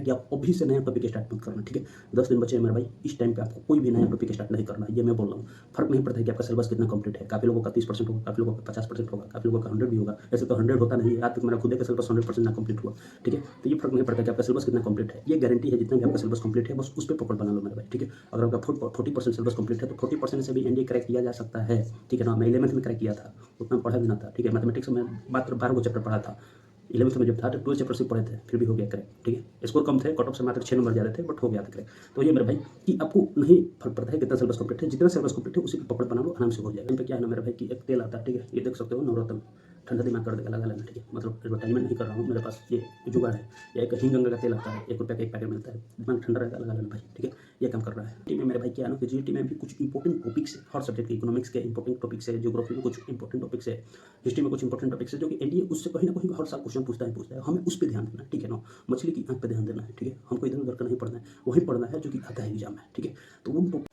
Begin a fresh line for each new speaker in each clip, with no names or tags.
कि आप अभी से नया टॉपिक स्टार्ट मत करना, ठीक है। 10 दिन बचे हैं मेरे भाई, इस टाइम पे आपको कोई भी नया टॉपिक स्टार्ट नहीं करना है, ये मैं बोल रहा हूँ। फर्क नहीं पड़ता है कि आपका सिलेबस कितना कंप्लीट है। काफ़ी लोगों का 30% होगा, काफ़ी लोगों का 50% होगा, काफ़ी लोगों का 100 भी होगा। ऐसे तो 100 होता नहीं है, आज तक मेरा खुद का सिलेबस 100% ना कंप्लीट हुआ, ठीक है। तो ये फर्क नहीं पड़ता कि आपका सिलेबस कितना कंप्लीट है, ये गारंटी है जितना भी आपका सिलेबस कंप्लीट है बस उस पर पकड़ बना लो मेरे भाई, ठीक है। अगर आपका 40% सिलेबस कंप्लीट है तो 40% से भी एनडीए क्रैक किया जा सकता है, ठीक है ना। मैं 11th में क्रैक किया था, उतना पढ़ा भी ना था, ठीक है। मैथमेटिक्स में मात्र 12 को चैप्टर पढ़ा था, 11th में जब था तो 12 चैप्टर से पढ़े थे, फिर भी हो गया क्रैक, ठीक है। स्कोर कम थे, कट ऑफ से मात्र 6 नंबर जा रहे थे, बट हो गया था क्रैक। तो ये मेरे भाई कि आपको नहीं फर्क पड़ता है कितना सिलेबस कंप्लीट है, जितना सिलेबस कंप्लीट है उसी पर पकड़ बना लो, आराम से हो जाएगा। इन पे क्या है ना मेरे भाई कि एक तेल आता है, ठीक है, ये देख सकते हो नवरत्न, ठंडा दिमाग कर देगा, लगा लेना, ठीक है। मतलब एडवर्टाइजमेंट नहीं कर रहा हूँ, मेरे पास ये जुगाड़ है। या एक हिंग गंगा का तेल आता है, 1 रुपये का एक पैकेट मिलता है, दिमाग ठंडा रहेगा, लगा लेना भाई, ठीक है। ये काम कर रहा है टी में मेरे भाई। क्या है ना कि जीटी में भी कुछ इंपॉर्टेंट टॉपिक्स है, हर सब्जेक्ट के, इकोनॉमिक्स के इंपॉर्टेंट टॉपिक्स है, ज्योग्राफी में कुछ इंपॉर्टेंट टॉपिक्स है, हिस्ट्री में कुछ इंपॉर्टेंट टॉपिक्स है, जो कि एनडीए उससे कहीं ना कहीं हर साल क्वेश्चन पूछता है। हमें उस पर ध्यान देना है, ठीक है ना। मछली की आंख पे ध्यान देना है, ठीक है। हमको इधर उधर का नहीं पढ़ना है, वही पढ़ना है जो कि आता है एग्जाम में, ठीक है। तो उन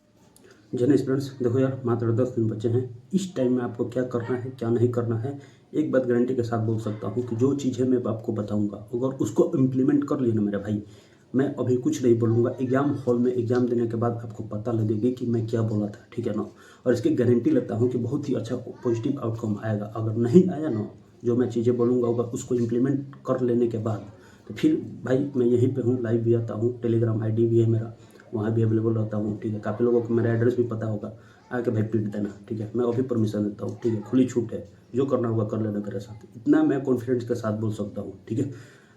जन स्टूडेंट्स देखो यार, मात्र 10 दिन बचे हैं। इस टाइम में आपको क्या करना है क्या नहीं करना है, एक बात गारंटी के साथ बोल सकता हूँ कि जो चीज़ें मैं आपको बताऊंगा अगर उसको इम्प्लीमेंट कर लिया ना मेरे भाई, मैं अभी कुछ नहीं बोलूँगा, एग्जाम हॉल में एग्जाम देने के बाद आपको पता लगेगी कि मैं क्या बोला था, ठीक है ना। और इसकी गारंटी लेता हूँ कि बहुत ही अच्छा पॉजिटिव आउटकम आएगा। अगर नहीं आया ना, जो मैं चीज़ें बोलूँगा अगर उसको इम्प्लीमेंट कर लेने के बाद, तो फिर भाई मैं यहीं पे हूँ, लाइव भी आता हूँ, टेलीग्राम आईडी भी है मेरा, वहाँ भी अवेलेबल रहता हूँ, ठीक है। काफ़ी लोगों को मेरा एड्रेस भी पता होगा, आके भाई पीट देना, ठीक है। मैं अभी परमिशन देता हूँ, ठीक है, खुली छूट है, जो करना होगा कर लेना मेरे साथ, इतना मैं कॉन्फिडेंस के साथ बोल सकता हूँ, ठीक है।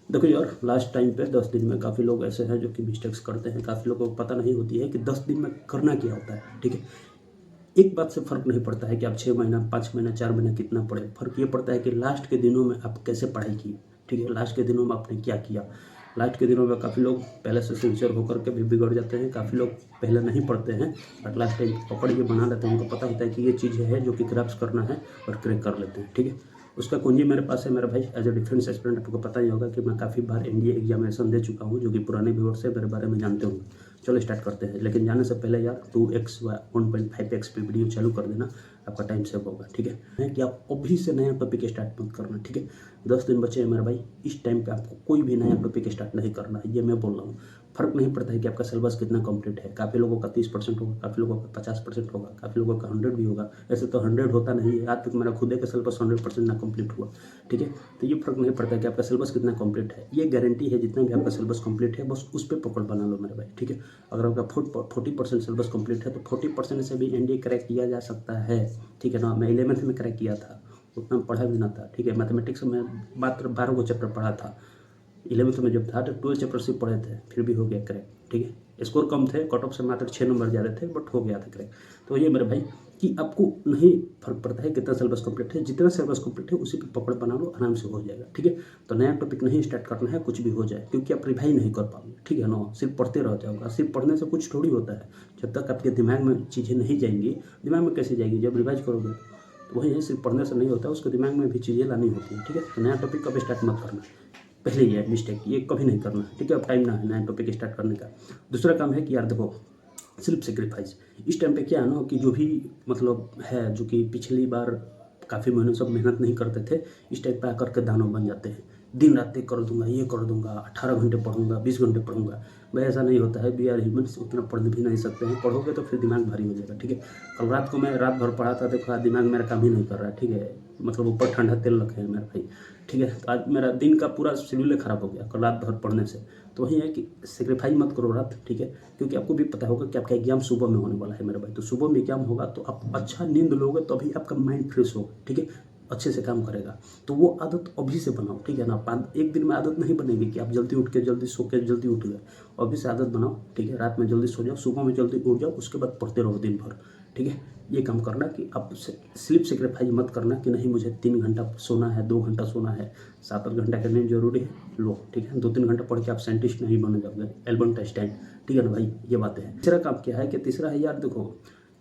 देखो यार, लास्ट टाइम पे 10 दिन में काफ़ी लोग ऐसे हैं जो कि मिस्टेक्स करते हैं, काफ़ी लोगों को पता नहीं होती है कि 10 दिन में करना क्या होता है, ठीक है। एक बात से फ़र्क नहीं पड़ता है कि आप 6 महीना 5 महीना 4 महीना कितना पढ़े, फ़र्क ये पड़ता है कि लास्ट के दिनों में आप कैसे पढ़ाई की, ठीक है। लास्ट के दिनों में आपने क्या किया। लास्ट के दिनों में काफ़ी लोग पहले से सिंसियर होकर के भी बिगड़ जाते हैं, काफ़ी लोग पहले नहीं पढ़ते हैं बट लास्ट टाइम पकड़ के बना लेते हैं, उनको पता होता है कि ये चीज़ है जो कि क्रैप्स करना है और क्रैक कर लेते हैं, ठीक है। उसका कुंजी मेरे पास है मेरा भाई। एज ए डिफेंस एस्पिरेंट आपको पता ही होगा कि मैं काफ़ी बार एनडीए एग्जामिनेशन दे चुका हूँ, जो कि पुराने व्यूअर्स से मेरे बारे में जानते होंगे। चलो स्टार्ट करते हैं, लेकिन जाने से पहले यार 2x व 1.5x पे वीडियो चालू कर देना, आपका टाइम सेव होगा, ठीक है। कि आप अभी से नया टॉपिक स्टार्ट मत करना, ठीक है। 10 दिन बचे हैं मेरे भाई, इस टाइम पे आपको कोई भी नया टॉपिक स्टार्ट नहीं करना है, ये मैं बोल रहा हूँ। फर्क नहीं पड़ता है कि आपका सिलेबस कितना कंप्लीट है। काफ़ी लोगों का 30% होगा, काफ़ी लोगों का 50% होगा, काफ़ी लोगों का 100 भी होगा। ऐसे तो 100 होता नहीं है, आज तक मेरा खुद का सिलेबस 100% ना कंप्लीट हुआ, ठीक है। तो ये फर्क नहीं पड़ता है कि आपका सिलेबस कितना कंप्लीट है, ये गारंटी है जितना भी आपका सिलेबस कंप्लीट है बस उस पर पकड़ बना लो मेरे भाई, ठीक है। अगर आपका 40% सिलेबस कंप्लीट है तो 40% से भी एनडीए क्रैक किया जा सकता है, ठीक है ना। मैं 11th में क्रैक किया था, उतना पढ़ा भी ना था, ठीक है। मैथमेटिक्स में मात्र 12 को चैप्टर पढ़ा था, 11th में जब था तो 12 चैप्टर से पढ़े थे, फिर भी हो गया क्रैक, ठीक है। स्कोर कम थे, कट ऑफ से मात्र 6 नंबर जा रहे थे, बट हो गया था क्रैक। तो ये मेरे भाई कि आपको नहीं फर्क पड़ता है कितना सिलेबस कंप्लीट है, जितना सिलेबस कंप्लीट है उसी पर पकड़ बना लो, आराम से हो जाएगा, ठीक है। तो नया टॉपिक नहीं स्टार्ट करना है, कुछ भी हो जाए, क्योंकि आप रिवाइज नहीं कर पाओगे, ठीक है ना। सिर्फ पढ़ते रह जाओगे, सिर्फ पढ़ने से कुछ थोड़ी होता है। जब तक आपके दिमाग में चीज़ें नहीं जाएंगी, दिमाग में कैसे जाएगी, जब रिवाइज करोगे। तो वही है, सिर्फ पढ़ने से नहीं होता, उसके दिमाग में भी चीज़ें लानी होती है, ठीक है। तो नया टॉपिक कभी स्टार्ट मत करना, पहले ये मिस्टेक, ये कभी नहीं करना, ठीक है। अब टाइम ना है नया टॉपिक स्टार्ट करने का। दूसरा काम है कि यार देखो, सेल्फ सेक्रीफाइस। इस टाइम पे क्या है ना कि जो भी मतलब है, जो कि पिछली बार काफ़ी महीनों सब मेहनत नहीं करते थे, इस टाइम पे आकर के दानव बन जाते हैं। दिन रात एक कर दूंगा, ये कर दूंगा, 18 घंटे पढ़ूंगा, 20 घंटे पढ़ूंगा। भाई ऐसा नहीं होता है, वी आर ह्यूमन्स, उतना पढ़ भी नहीं सकते हैं। पढ़ोगे तो फिर दिमाग भारी हो जाएगा, ठीक है। कल रात को मैं रात भर पढ़ा था, देखो आज दिमाग मेरा काम ही नहीं कर रहा है, ठीक है। मतलब ऊपर ठंडा तेल रखे हैं मेरे भाई, ठीक है। तो आज मेरा दिन का पूरा शेड्यूल ख़राब हो गया कल रात भर पढ़ने से। तो वही है कि सेक्रीफाइस मत करो रात, ठीक है। क्योंकि आपको भी पता होगा कि आपका एग्जाम सुबह में होने वाला है मेरे भाई। तो सुबह में एग्जाम होगा तो आप अच्छा नींद लोगे तो अभी आपका माइंड फ्रेश होगा, ठीक है, अच्छे से काम करेगा। तो वो आदत अभी से बनाओ, ठीक है ना। एक दिन में आदत नहीं बनेगी कि आप जल्दी उठ के जल्दी सो के जल्दी उठ गए। अभी से आदत बनाओ, ठीक है। रात में जल्दी सो जाओ, सुबह में जल्दी उठ जाओ, उसके बाद पढ़ते रहो दिन भर, ठीक है। ये काम करना कि आप स्लीप सेक्रीफाइस मत करना कि नहीं मुझे 3 घंटा सोना है, 2 घंटा सोना है, 7-8 घंटा का नींद जरूरी है, लो, ठीक है। 2-3 घंटा पढ़ के आप साइंटिस्ट नहीं बन जाओगे, एल्बर्ट आइंस्टाइन, ठीक है ना भाई। ये बातें हैं। तीसरा काम क्या है कि तीसरा है यार देखो,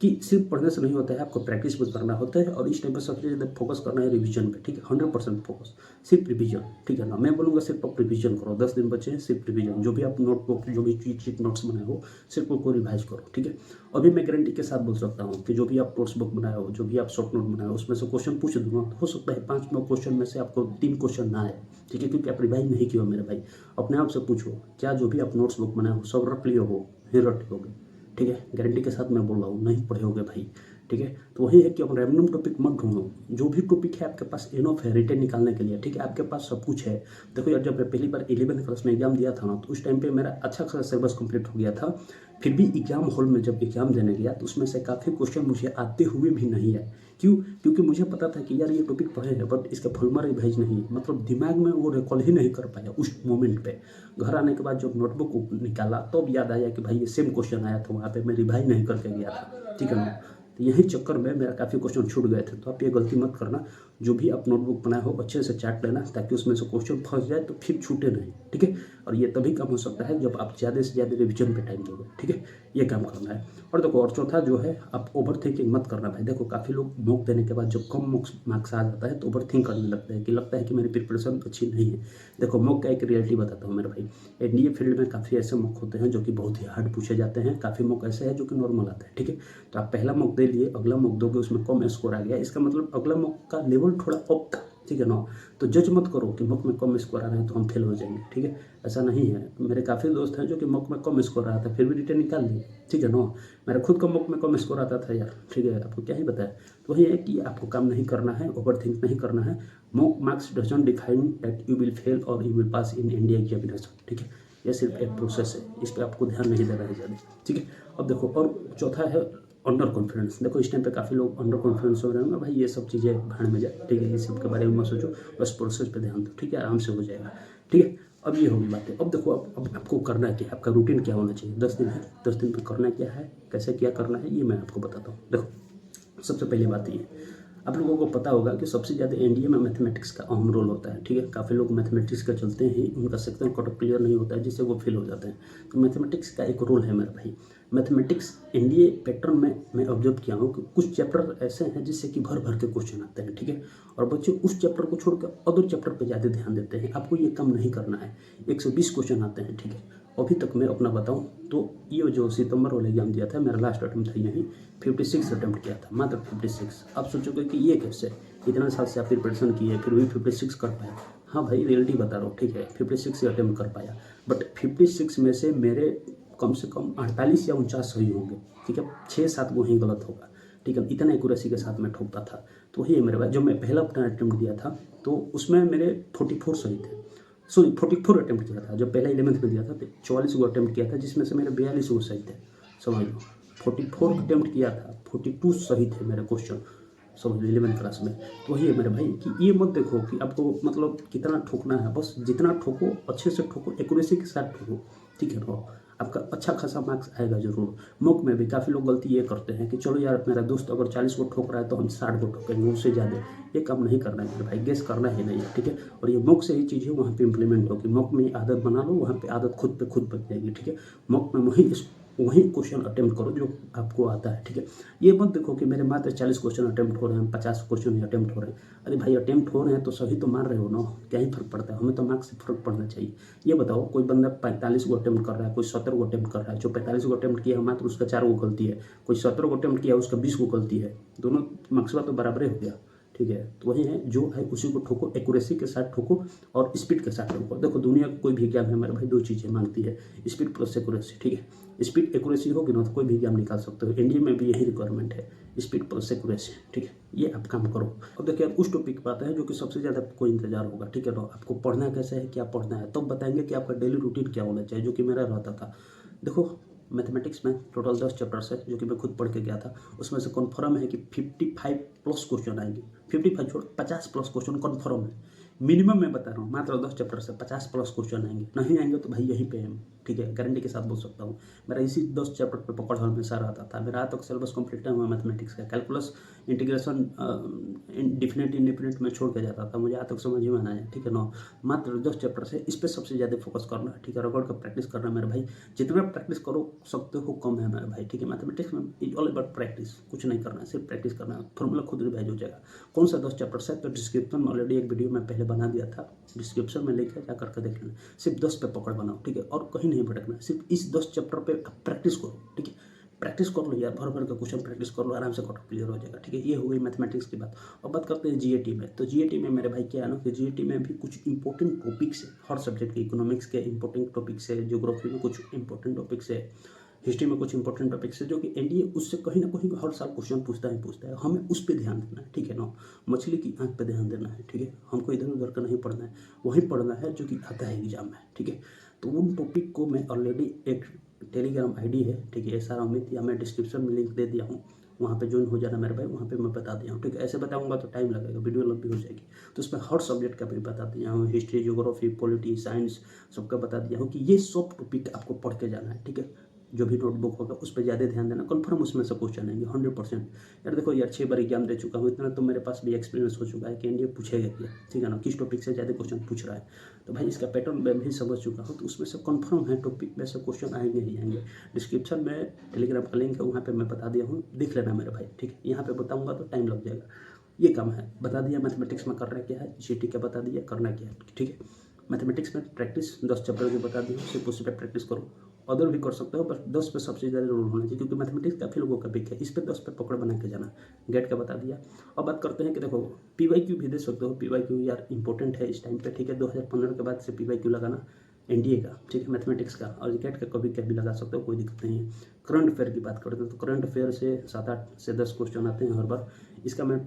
कि सिर्फ पढ़ने से नहीं होता है, आपको प्रैक्टिस भी करना होता है। और इस टाइम पर सबसे ज़्यादा फोकस करना है रिवीजन पे, ठीक है, 100% फोकस, सिर्फ रिवीजन, ठीक है ना। मैं बोलूँगा सिर्फ आप रिवीजन करो, 10 दिन बचे हैं, सिर्फ रिवीजन, जो भी आप नोटबुक, जो भी चीट नोट्स बनाए हो, सिर्फ उनको रिवाइज करो, ठीक है। अभी मैं गारंटी के साथ बोल सकता हूँ कि जो भी आप नोट्स बुक बनाए हो, जो भी आप शॉर्ट नोट बनाए हो, उसमें से क्वेश्चन पूछ दूंगा, हो सकता है 5 क्वेश्चन में से आपको 3 क्वेश्चन ना आए, ठीक है, क्योंकि आप रिवाइज नहीं किया मेरे भाई। अपने आप से पूछो, क्या जो भी आप नोट्स बुक बनाए हो सब रट लिए हो, नहीं रटे होगे, ठीक है, गारंटी के साथ मैं बोल रहा हूँ, नहीं पढ़े होगे भाई, ठीक है। तो वही है कि आप रैंडम टॉपिक मत ढूंढो, जो भी टॉपिक है आपके पास इनफ है रिटर्न निकालने के लिए, ठीक है, आपके पास सब कुछ है। देखो यार, जब मैं पहली बार 11th क्लास में एग्जाम दिया था ना, तो उस टाइम पे मेरा अच्छा खासा सिलेबस कंप्लीट हो गया था। फिर भी एग्जाम हॉल में जब एग्जाम देने गया तो उसमें से काफ़ी क्वेश्चन मुझे आते हुए भी नहीं है। क्यों? क्योंकि मुझे पता था कि यार ये टॉपिक पढ़े हैं, बट इसका फुलमार रिवाइज नहीं, मतलब दिमाग में वो रिकॉल ही नहीं कर पाया उस मोमेंट पे। घर आने के बाद जब नोटबुक निकाला तब याद आया कि भाई ये सेम क्वेश्चन आया था वहाँ पे, मैं रिवाइज नहीं करके गया था, ठीक है ना। तो यही चक्कर में मेरा काफ़ी क्वेश्चन छूट गए थे। तो आप ये गलती मत करना, जो भी आप नोटबुक बनाए हो अच्छे से चाट लेना, ताकि उसमें से क्वेश्चन फंस जाए तो फिर छूटे नहीं, ठीक है। और ये तभी कम हो सकता है जब आप ज़्यादा से ज़्यादा रिविजन पे टाइम दोगे, ठीक है, ये काम करना है। और देखो, और चौथा जो है, आप ओवर थिंकिंग मत करना भाई। देखो काफ़ी लोग मॉक देने के बाद जब कम मार्क्स आ जाता है तो ओवर थिंक करने लगता है कि मेरी प्रिपरेशन अच्छी नहीं है। देखो मॉक का एक रियलिटी बताता हूँ मेरे भाई, एनडीए फील्ड में काफ़ी ऐसे मॉक होते हैं जो कि बहुत ही हार्ड पूछे जाते हैं, काफ़ी मॉक ऐसे हैं जो कि नॉर्मल आते हैं, ठीक है। तो आप पहला मॉक दे लिए, अगला मॉक दोगे उसमें कम स्कोर आ गया, इसका मतलब अगला मॉक का लेवल थोड़ा अप था, ठीक है ना। तो जज मत करो कि मॉक में कम स्कोर आ रहा है तो हम फेल हो जाएंगे, ठीक है, ऐसा नहीं है। मेरे काफ़ी दोस्त हैं जो कि मॉक में कम स्कोर रहा था फिर भी रिटर्न निकाल लिए, ठीक है ना। मेरा खुद का मॉक में कम स्कोर आता था यार, ठीक है, आपको क्या ही बताया। तो वही है कि आपको काम नहीं करना है, ओवर थिंक नहीं करना है। Mock marks doesn't define that you will fail और you will pass in India examination, ठीक है। यह सिर्फ एक प्रोसेस है, इस पर आपको ध्यान नहीं देना है ज़्यादा, ठीक है। अब देखो, और चौथा है अंडर कॉन्फिडेंस। देखो इस टाइम पे काफ़ी लोग अंडर कॉन्फिडेंस हो रहे होंगे, भाई ये सब चीज़ें भाड़ में जाए, ठीक है, ये सब के बारे में मत सोचो, बस प्रोसेस पे ध्यान दो, ठीक है, आराम से हो जाएगा, ठीक है। अब ये होगी बातें। अब देखो, अब आपको करना क्या है, आपका रूटीन क्या होना चाहिए। 10 दिन है, 10 दिन में करना क्या है, कैसे क्या करना है, ये मैं आपको बताता हूँ। देखो सबसे पहली बात ये, आप लोगों को पता होगा कि सबसे ज़्यादा एनडीए में मैथमेटिक्स का अहम रोल होता है, ठीक है। काफ़ी लोग मैथमेटिक्स का चलते हैं, उनका सेक्शन कट ऑफ क्लियर नहीं होता है, जिससे वो फेल हो जाते हैं। तो मैथमेटिक्स का एक रोल है मेरे भाई। मैथमेटिक्स एनडीए पैटर्न में मैं ऑब्जर्व किया हूँ कि कुछ चैप्टर ऐसे हैं जिससे कि भर भर के क्वेश्चन आते हैं, ठीक है, और बच्चे उस चैप्टर को छोड़कर अदर चैप्टर पर ज़्यादा ध्यान देते हैं। आपको ये काम नहीं करना है। 120 क्वेश्चन आते हैं, ठीक है। अभी तक मैं अपना बताऊं तो ये जो सितंबर वाला एग्जाम दिया था, मेरा लास्ट अटेम्प्ट था, यही 56 अटेम्प्ट किया था, मात्र 56। आप सोचोगे कि ये कैसे, इतना साल से आप प्रिपरेशन किए फिर भी 56 कर पाया। हाँ भाई, रियलिटी बता रहा हूँ, ठीक है, 56 अटेम्प्ट कर पाया, बट 56 में से मेरे कम से कम 48 या 49 सही होंगे, ठीक है, 6-7 वो ही गलत होगा, ठीक है। इतना एक्यूरेसी के साथ मैं ठोकता था। तो वही है मेरे भाई, जब मैं पहला अपना अटेम्प्ट दिया था तो उसमें मेरे 44 सही थे, सॉरी 44 अटेम्प्ट किया था। जब पहला 11th में दिया था तो 44 को अटेम्प्ट किया था, जिसमें से मेरे 42 को सही थे, समझ लो। 44 अटेम्प्ट किया था, 42 सही थे मेरे क्वेश्चन, समझ लो, 11th क्लास में। तो वही है मेरे भाई कि ये मत देखो कि आपको मतलब कितना ठोकना है, बस जितना ठोको अच्छे से ठोको, एक्यूरेसी के साथ ठोको, ठीक है ना। आपका अच्छा खासा मार्क्स आएगा जरूर। मॉक में भी काफ़ी लोग गलती ये करते हैं कि चलो यार मेरा दोस्त अगर 40 को ठोक रहा है तो हम 60 को ठोकेंगे, उससे ज़्यादा। ये काम नहीं करना है मेरे भाई, गेस करना ही नहीं है, ठीक है। और ये मॉक से ही चीज़ें वहाँ पे इंप्लीमेंट होगी। मॉक में आदत बना लो, वहाँ पे आदत खुद बन जाएगी, ठीक है। मॉक में वही क्वेश्चन अटेम्प्ट करो जो आपको आता है, ठीक है। ये मत देखो कि मेरे मात्र 40 क्वेश्चन अटेम्प्ट हो रहे हैं, 50 क्वेश्चन ही अटेम्प्ट हो रहे हैं। अरे भाई, अटेम्प्ट हो रहे हैं तो सही तो मार रहे हो ना, क्या ही फर्क पड़ता है, हमें तो मार्क्स से फर्क पड़ना चाहिए। ये बताओ, कोई बंदा 45 को अटेम्प्ट कर रहा है, कोई 17 को अटेम्प्ट कर रहा है। जो 45 को अटेम्प्ट किया है मात्र उसका 4 को गलती है, कोई 17 को अटेम्प्ट किया उसका 20 को गलती है, दोनों मार्क्स तो बराबर हो गया, ठीक है। तो वही है, जो है उसी को ठोको, एक्यूरेसी के साथ ठोको और स्पीड के साथ ठोको। देखो दुनिया का कोई भी एग्जाम है मेरे भाई, 2 चीज़ें मांगती है, स्पीड प्लस एक्यूरेसी, ठीक है। स्पीड एक्यूरेसी होगी ना तो कोई भी एग्जाम निकाल सकते हो। इंडिया में भी यही रिक्वायरमेंट है, स्पीड प्लस एक्यूरेसी, ठीक है। ये आप काम करो। अब देखिए उस टॉपिक पर आता है जो कि सबसे ज़्यादा आपको इंतजार होगा, ठीक है। तो आपको पढ़ना कैसे है, क्या पढ़ना है, तब बताएंगे कि आपका डेली रूटीन क्या होना चाहिए, जो कि मेरा रहता था। देखो मैथमेटिक्स में टोटल 10 चैप्टर्स है जो कि मैं खुद पढ़ के गया था। उसमें से कन्फर्म है कि 55 प्लस क्वेश्चन आएंगे, 55 छोड़ 50 प्लस क्वेश्चन कन्फर्म है। मिनिमम मैं बता रहा हूँ, मात्र 10 चैप्टर से 50 प्लस क्वेश्चन आएंगे, नहीं आएंगे तो भाई यहीं पे हम, ठीक है। ठीक है, गारंटी के साथ बोल सकता हूँ। मेरा इसी 10 चैप्टर पे पकड़ हमेशा रहता था। मेरा आज तक सिलेबस कंप्लीट नहीं हुआ मैथमेटिक्स का। कैलकुलस, इंटीग्रेशन, डिफिनेट इंडिफिनेट में छोड़ के जाता था, मुझे आज तक समझ में नहीं आया, ठीक है ना। मात्र 10 चैप्टर से इस पर सबसे ज़्यादा फोकस करना, ठीक है। रगड़ का प्रैक्टिस करना मेरे भाई, जितना प्रैक्टिस करो सकते हो कम है मेरे भाई, ठीक है। मैथमेटिक्स में इज ऑल अबाउट प्रैक्टिस, कुछ नहीं करना है, सिर्फ प्रैक्टिस करना है। फॉर्मूला खुद रिवाइज हो जाएगा। कौन सा 10 चैप्टर है तो डिस्क्रिप्शन में ऑलरेडी एक वीडियो मैं पहले बना दिया था, डिस्क्रिप्शन में लेकर जा करके देख लेना। सिर्फ 10 पे पकड़ बनाओ, ठीक है, और कहीं नहीं भटकना। सिर्फ इस 10 चैप्टर पे प्रैक्टिस करो, ठीक है। प्रैक्टिस कर लो यार, भर भर का क्वेश्चन प्रैक्टिस कर लो, आराम से कट ऑफ क्लियर हो जाएगा, ठीक है। ये हो गई मैथमेटिक्स की बात। अब बात करते हैं जीएटी में। तो जीएटी में मेरे भाई क्या है ना कि जीएटी में भी कुछ इंपॉर्टेंट टॉपिक्स है हर सब्जेक्ट के। इकोनॉमिक्स के इंपॉर्टेंट टॉपिक्स है, ज्योग्राफी में कुछ इंपॉर्टेंट टॉपिक्स है, हिस्ट्री में कुछ इंपॉर्टेंट टॉपिक्स है, जो कि एनडीए उससे कहीं ना कहीं हर साल क्वेश्चन पूछता है। हमें उस पर ध्यान देना है, ठीक है ना। मछली की आंख पे ध्यान देना है, ठीक है। हमको इधर उधर का नहीं पढ़ना है, वही पढ़ना है जो कि आता है एग्जाम में, ठीक है। तो उन टॉपिक को मैं ऑलरेडी एक टेलीग्राम आईडी है, ठीक है, सारा उम्मीद, या मैं डिस्क्रिप्शन में लिंक दे दिया हूँ, वहाँ पे ज्वाइन हो जाना मेरे भाई। वहाँ पे मैं बता दिया हूँ, ठीक है। ऐसे बताऊँगा तो टाइम लगेगा, वीडियो लंबी हो जाएगी। तो उसमें हर सब्जेक्ट का भी बता दिया हूँ, हिस्ट्री, ज्योग्राफी, पॉलिटी, साइंस, सबका बता दिया हूँ कि ये सब टॉपिक आपको पढ़ के जाना है, ठीक है। जो भी नोटबुक होगा उस पर ज़्यादा ध्यान देना, कन्फर्म उसमें से क्वेश्चन आएंगे 100%। यार देखो यार, 6 बार एग्जाम दे चुका हूँ, इतना तो मेरे पास भी एक्सपीरियंस हो चुका है कि एनडीए पूछेगा क्या, ठीक है ना, किस टॉपिक से ज़्यादा क्वेश्चन पूछ रहा है। तो भाई इसका पैटर्न मैं भी समझ चुका हूँ, तो उसमें से कन्फर्म है टॉपिक में से क्वेश्चन आएंगे ही आएंगे। डिस्क्रिप्शन में टेलीग्राम का लिंक है, वहाँ पर मैं बता दिया हूँ, देख लेना मेरे भाई, ठीक है। यहाँ पर बताऊँगा तो टाइम लग जाएगा, ये काम है। बता दिया मैथमेटिक्स में करना क्या है, जीटी का बता दिया करना क्या है, ठीक है। मैथमेटिक्स में प्रैक्टिस 10 चैप्टर की बता दी हूँ, सिर्फ उसी पर प्रैक्टिस करो। अदर भी कर सकते हो, बस 10 पे सबसे ज़्यादा रोल होना चाहिए, क्योंकि मैथमेटिक्स काफ़ी लोगों का वीक है। इस पे 10 पे पकड़ बना के जाना। गेट का बता दिया। अब बात करते हैं कि देखो पीवाईक्यू भी दे सकते हो। पीवाईक्यू यार इंपॉर्टेंट है इस टाइम पे, ठीक है। 2015 के बाद से पीवाईक्यू लगाना एनडीए का, ठीक है, मैथमेटिक्स का, और गेट का कभी कभी लगा सकते हो, कोई दिक्कत नहीं है। करंट अफेयर की बात करते हैं तो करंट अफेयर से 7-8 से 10 क्वेश्चन आते हैं हर बार। इसका मैं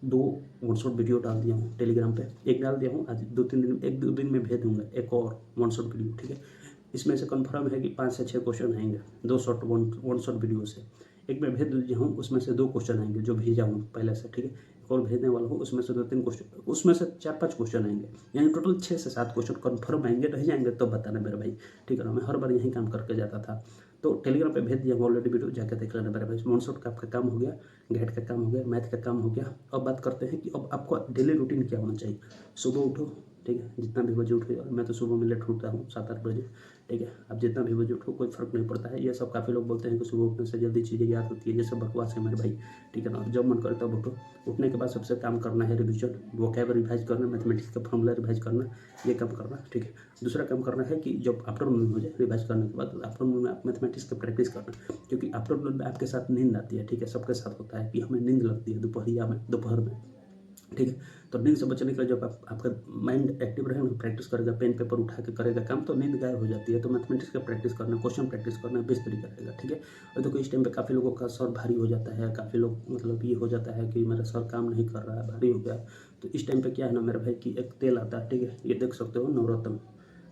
2 वन शॉट वीडियो डाल दिया हूँ टेलीग्राम पे, एक डाल दिया हूँ, आज 2-3 दिन, 1-2 दिन में भेज दूंगा एक और वन शॉट वीडियो, ठीक है। इसमें से कंफर्म है कि 5 से 6 क्वेश्चन आएंगे, 2 शॉट वन शॉट वीडियो से। एक मैं भेज दिया हूँ, उसमें से 2 क्वेश्चन आएंगे जो भेजा हूँ पहले से, ठीक है। एक और भेजने वाला हूँ, उसमें से 2-3 क्वेश्चन, उसमें से 4-5 क्वेश्चन आएंगे, यानी टोटल 6 से 7 क्वेश्चन कंफर्म आएंगे। रह जाएंगे तो बताना मेरे भाई, ठीक है ना। मैं हर बार यही काम करके जाता था। तो टेलीग्राम पे भेज दिया हूँ ऑलरेडी वीडियो, जाकर देख लेना मेरे भाई। वन शॉट का आपका काम हो गया, गेट का काम हो गया, मैथ का काम हो गया। अब बात करते हैं कि अब आपका डेली रूटीन क्या होना चाहिए। सुबह उठो, ठीक है, जितना भी बजे उठो, मैं तो सुबह में लेट उठता हूँ 7-8 बजे, ठीक है। अब जितना भी बजे उठो कोई फर्क नहीं पड़ता है। ये सब काफ़ी लोग बोलते हैं कि सुबह उठने से जल्दी चीज़ें याद होती है, ये सब बकवास है मेरे भाई, ठीक है ना। जब मन करे तब उठो। उठने के बाद सबसे काम करना है रिविजन, वोकैब रिवाइज करना, मैथमेटिक्स का फॉर्मूला रिवाइज करना, ये काम करना, ठीक है। दूसरा काम करना है कि जब आफ्टरनून हो जाए रिवाइज करने के बाद, आफ्टरनून में आप मैथमेटिक्स का प्रैक्टिस करना, क्योंकि आफ्टरनून में आपके साथ नींद आती है, ठीक है। सबके साथ होता है कि हमें नींद लगती है दोपहर में, ठीक है। तो नींद से बचने के लिए जब आपका माइंड एक्टिव रहेगा, प्रैक्टिस करेगा, पेन पेपर उठा के करेगा काम, तो नींद गायब हो जाती है। तो मैथमेटिक्स का प्रैक्टिस करना, क्वेश्चन प्रैक्टिस करना बेस्ट तरीका रहेगा, ठीक है। और देखो इस टाइम पे काफ़ी लोगों का सर भारी हो जाता है, काफ़ी लोग मतलब ये हो जाता है कि मेरा सर काम नहीं कर रहा है, भारी हो गया। तो इस टाइम पे क्या है ना मेरे भाई कि एक तेल आता है, ठीक है, ये देख सकते हो, नवरत्न,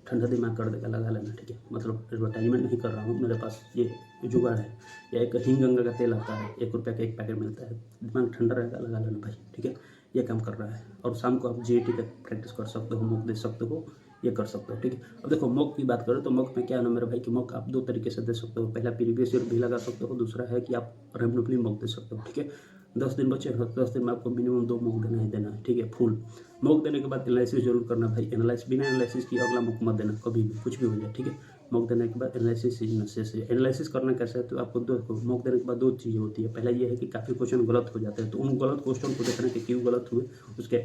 ठंडा दिमाग कर देगा, लगा लेना, ठीक है। मतलब एडवर्टाइजमेंट नहीं कर रहा हूँ, मेरे पास ये जुगाड़ है। या एक हींग गंगा का तेल आता है, 1 रुपये का एक पैकेट मिलता है, दिमाग ठंडा रहेगा, लगा लेना भाई, ठीक है। ये काम कर रहा है। और शाम को आप जीएटी का प्रैक्टिस कर सकते हो, मॉक दे सकते हो, ये कर सकते हो, ठीक है। अब देखो मॉक की बात करें तो मॉक में क्या है ना मेरे भाई कि मॉक आप 2 तरीके से दे सकते हो। पहला प्रीवियस ईयर भी लगा सकते हो, दूसरा है कि आप रैंडमली मॉक दे सकते हो, ठीक है। 10 दिन बचे हैं, 10 दिन में आपको मिनिमम 2 मॉक देना ही देना है, ठीक है। फुल मॉक देने के बाद एनालिसिस जरूर करना भाई। बिना एनालिसिस की अगला मॉक मत देना कभी भी, कुछ भी हो जाए, ठीक है। मॉक देने के बाद एनालिसिस करना कैसे है, तो आपको मॉक देने के बाद 2 चीज़ें होती है। पहला ये है कि काफ़ी क्वेश्चन गलत हो जाते हैं, तो उन गलत क्वेश्चन को देखना कि क्यों गलत हुए, उसके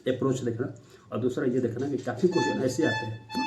अप्रोच देखना। और दूसरा ये देखना कि काफ़ी क्वेश्चन ऐसे आते हैं,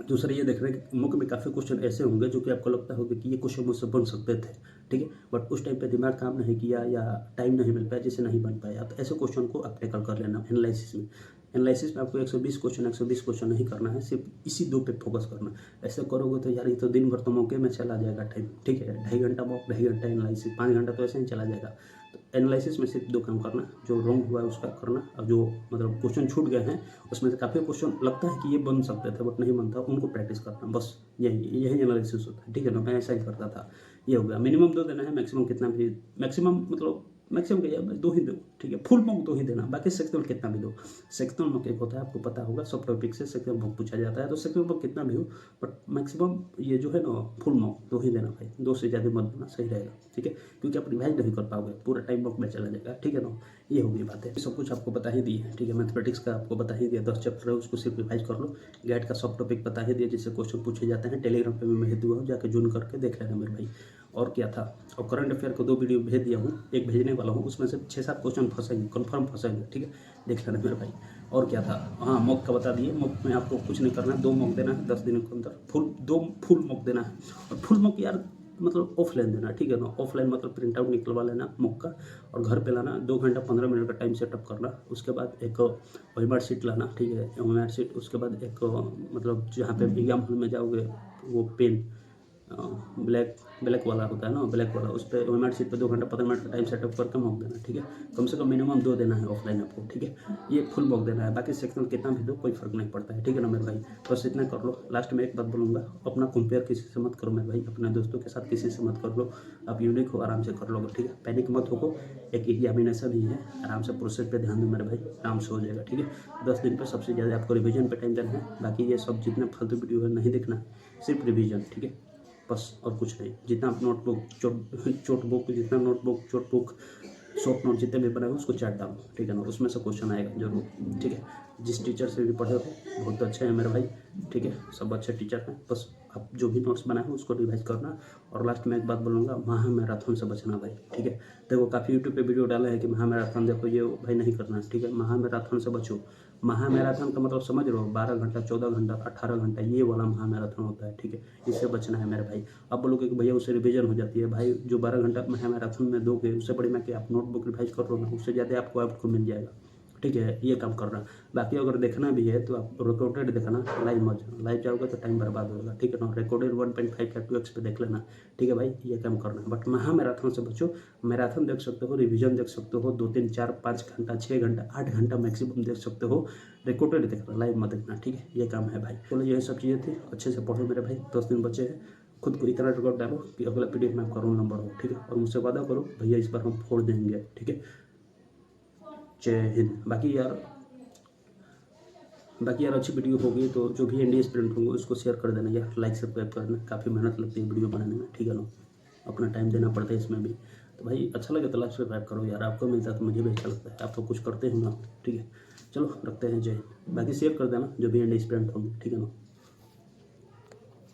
दूसरा ये देख रहे हैं कि मॉक में काफ़ी क्वेश्चन ऐसे होंगे जो कि आपको लगता होगा कि ये क्वेश्चन मुझसे बन सकते थे, ठीक है। बट उस टाइम पे दिमाग काम नहीं किया या टाइम नहीं मिल पाया, जिससे नहीं बन पाया। तो ऐसे क्वेश्चन को आप टैकल कर लेना एनालिसिस में। एनालिसिस में आपको 120 क्वेश्चन नहीं करना है, सिर्फ इसी 2 पे फोकस करना। ऐसे करोगे तो यार ये तो दिन भर तो मौके में चला जाएगा टाइम, ठीक है। 2.5 घंटा मॉक, 2.5 घंटा एनालिसिस, 5 घंटा तो ऐसे ही चला जाएगा। तो एनालिसिस में सिर्फ 2 काम करना, जो रॉन्ग हुआ है उसका करना, और जो मतलब क्वेश्चन छूट गए हैं उसमें से काफ़ी क्वेश्चन लगता है कि ये बन सकते थे बट नहीं बनता, उनको प्रैक्टिस करना, बस यही एनालिसिस होता है, ठीक है ना। मैं ऐसा ही करता था। ये हो गया, मिनिमम 2 देना है, मैक्सिमम कितना भी, मैक्सिमम मतलब मैक्सिमम क्या भाई 2 ही दो, ठीक है, फुल मॉक 2 ही देना, बाकी सेक्शनल कितना भी दो। सेक्शनल मॉक एक होता है, आपको पता होगा, सब टॉपिक से सेक्शनल मॉक पूछा जाता है, तो सेक्शनल मॉक कितना भी हो, बट मैक्सिमम ये जो है ना फुल मॉक 2 ही देना भाई, 2 से ज़्यादा मत देना, सही रहेगा, ठीक है, क्योंकि आप रिवाइज नहीं कर पाओगे, पूरा टाइम मॉक में चला जाएगा, ठीक है ना। ये होगी बात है, सब कुछ आपको बता ही दी है, ठीक है। मैथमेटिक्स का आपको बता ही दिया, 10 चैप्टर है, उसको सिर्फ रिवाइज कर लो। गाइड का सब टॉपिक बता ही दिया, जिससे क्वेश्चन पूछे जाते हैं। टेलीग्राम पे मैं भेज दूँगा, जाके ज्वाइन करके देख लेना मेरे भाई। और क्या था, और करंट अफेयर को 2 वीडियो भेज दिया हूँ, एक भेजने वाला हूँ, उसमें से 6-7 क्वेश्चन फंसेंगे, कन्फर्म फंसेंगे, ठीक है, देख लेना मेरे भाई। और क्या था, हाँ मॉक का बता दिए। मॉक में आपको कुछ नहीं करना है, 2 मॉक देना है 10 दिनों के अंदर, दो फुल मॉक देना है। और फुल मॉक यार मतलब ऑफलाइन देना, ठीक है ना, ऑफलाइन मतलब प्रिंट आउट निकलवा लेना मॉक का, और घर पे लाना, 2 घंटा 15 मिनट का टाइम सेटअप करना। उसके बाद एक ओएमआर शीट लाना, ठीक है, ओएमआर शीट। उसके बाद एक मतलब जहाँ पे एग्जाम हॉल में जाओगे, वो पेन ब्लैक वाला होता है ना, ब्लैक वाला, उस पर ओएमआर शीट पे 2 घंटा 15 मिनट का टाइम सेटअप करके मॉक देना, ठीक है। कम से कम मिनिमम 2 देना है ऑफलाइन आपको, ठीक है। ये फुल मॉक देना है, बाकी सेक्शनल कितना भी दो कोई फर्क नहीं पड़ता है, ठीक है ना मेरे भाई। बस इतना कर लो। लास्ट में एक बात बोलूँगा, अपना कंपेयर किसी से मत करो मेरे भाई, अपने दोस्तों के साथ किसी से मत कर लो। आप यूनिक हो, आराम से कर लोगे, ठीक है, पैनिक मत हो। एक एग्जामिनेशन ही है, आराम से प्रोसेस पे ध्यान दो मेरे भाई, आराम से हो जाएगा, ठीक है। 10 दिन पर सबसे ज़्यादा आपको रिवीजन पे टाइम देना है, बाकी ये सब जितने फालतू वीडियो है नहीं देखना है, सिर्फ रिवीजन, ठीक है, बस और कुछ नहीं। जितना आप नोटबुक जितना नोटबुक चोटबुक शॉर्ट नोट जितने भी बनाए उसको चाट डालो, ठीक है ना, उसमें से क्वेश्चन आएगा जरूर, ठीक है। जिस टीचर से भी पढ़े हो बहुत अच्छे हैं मेरे भाई, ठीक है, सब अच्छे टीचर हैं। बस आप जो भी नोट्स बनाए हो उसको रिवाइज करना। और लास्ट में एक बात बोलूँगा, महा मैराथन से बचना भाई, ठीक है। देखो काफ़ी यूट्यूब पे वीडियो डाले हैं कि महा मैराथन देखो, ये भाई नहीं करना, ठीक है। महा मैराथन से बचो। महा मैराथन का मतलब समझ रहे हो, 12 घंटा 14 घंटा 18 घंटा ये वाला महा मैराथन होता है, ठीक है, इससे बचना है मेरे भाई। आप बोलोगे कि भैया उससे रिवीजन हो जाती है, भाई जो 12 घंटा महा मैराथन में दोगे उससे बड़ी मैं कि आप नोटबुक रिवाइज कर लो ना, उससे ज़्यादा आपको मिल जाएगा, ठीक है। ये काम करना। बाकी अगर देखना भी है तो आप रिकॉर्डेड देखना, लाइव मत जाना, लाइव जाओगे तो टाइम बर्बाद होगा, ठीक है ना। रिकॉर्डेड 1.5 या 2x पे देख लेना, ठीक है भाई, ये काम करना। बट महा मैराथन से बचो। मैराथन देख सकते हो, रिवीजन देख सकते हो, 2 3 4 5 घंटा 6 घंटा 8 घंटा मैक्सिमम देख सकते हो। रिकॉर्डेड देखना, लाइव मत देखना, ठीक है, ये काम है भाई। चलो यही सब चीज़ें थी, अच्छे से पढ़ो मेरे भाई, 10 दिन बचे हैं। खुद को इतना रिकॉर्ड डालो कि अगला पीडीएफ में आपका रोल नंबर हो, ठीक है। और मुझसे वादा करो भैया इस बार हम फोड़ देंगे, ठीक है। जय हिंद। बाकी यार अच्छी वीडियो होगी तो जो भी एनडीए स्टूडेंट होंगे उसको शेयर कर देना यार, लाइक सब्सक्राइब करना, काफ़ी मेहनत लगती है वीडियो बनाने में, ठीक है ना, अपना टाइम देना पड़ता है इसमें भी। तो भाई अच्छा लगे तो लाइक सब्सक्राइब करो यार, आपको मिलता है तो मुझे भी अच्छा लगता है, आप तो कुछ करते हो ना, ठीक है। चलो रखते हैं, जय हिंद। बाकी शेयर कर देना जो भी एनडीए स्टूडेंट होंगे, ठीक है ना।